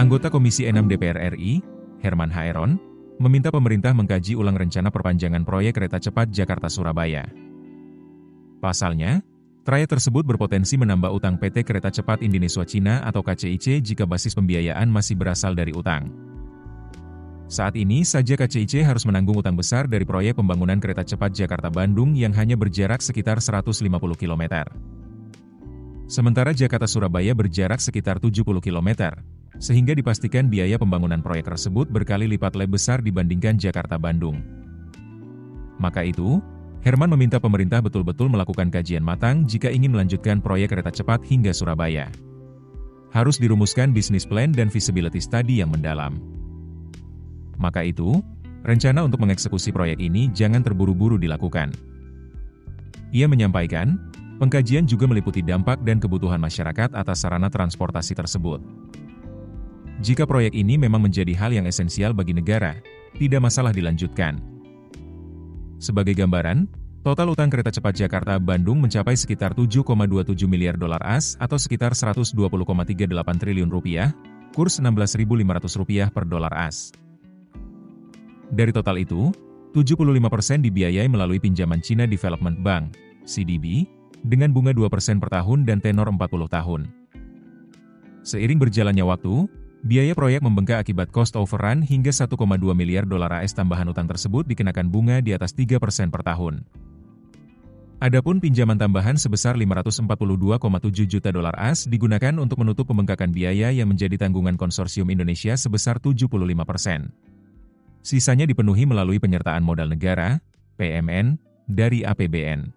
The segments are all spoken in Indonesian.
Anggota Komisi 6 DPR RI, Herman Haeron, meminta pemerintah mengkaji ulang rencana perpanjangan proyek kereta cepat Jakarta-Surabaya. Pasalnya, trayek tersebut berpotensi menambah utang PT Kereta Cepat Indonesia Cina atau KCIC jika basis pembiayaan masih berasal dari utang. Saat ini saja KCIC harus menanggung utang besar dari proyek pembangunan kereta cepat Jakarta-Bandung yang hanya berjarak sekitar 150 km. Sementara Jakarta-Surabaya berjarak sekitar 70 km, sehingga dipastikan biaya pembangunan proyek tersebut berkali lipat lebih besar dibandingkan Jakarta-Bandung. Maka itu, Herman meminta pemerintah betul-betul melakukan kajian matang jika ingin melanjutkan proyek kereta cepat hingga Surabaya. Harus dirumuskan bisnis plan dan feasibility study yang mendalam. Maka itu, rencana untuk mengeksekusi proyek ini jangan terburu-buru dilakukan. Ia menyampaikan, pengkajian juga meliputi dampak dan kebutuhan masyarakat atas sarana transportasi tersebut. Jika proyek ini memang menjadi hal yang esensial bagi negara, tidak masalah dilanjutkan. Sebagai gambaran, total utang kereta cepat Jakarta-Bandung mencapai sekitar 7,27 miliar dolar AS atau sekitar 120,38 triliun rupiah, kurs Rp16.500 per dolar AS. Dari total itu, 75% dibiayai melalui pinjaman China Development Bank, CDB, dengan bunga 2% per tahun dan tenor 40 tahun. Seiring berjalannya waktu, biaya proyek membengkak akibat cost overrun hingga 1,2 miliar dolar AS tambahan utang tersebut dikenakan bunga di atas 3% per tahun. Adapun pinjaman tambahan sebesar 542,7 juta dolar AS digunakan untuk menutup pembengkakan biaya yang menjadi tanggungan konsorsium Indonesia sebesar 75%. Sisanya dipenuhi melalui penyertaan modal negara, PMN, dari APBN.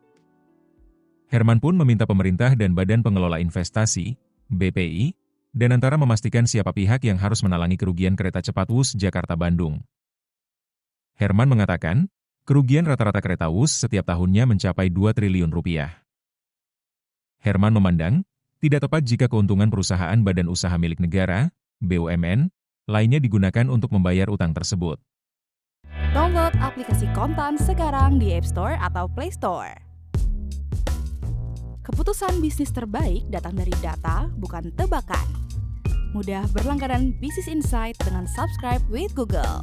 Herman pun meminta pemerintah dan Badan Pengelola Investasi, BPI, dan antara memastikan siapa pihak yang harus menalangi kerugian kereta cepat WUS Jakarta-Bandung. Herman mengatakan, kerugian rata-rata kereta WUS setiap tahunnya mencapai 2 triliun rupiah. Herman memandang, tidak tepat jika keuntungan perusahaan badan usaha milik negara, BUMN, lainnya digunakan untuk membayar utang tersebut. Download aplikasi Kontan sekarang di App Store atau Play Store. Keputusan bisnis terbaik datang dari data, bukan tebakan. Mudah berlangganan Business Insight dengan subscribe with Google.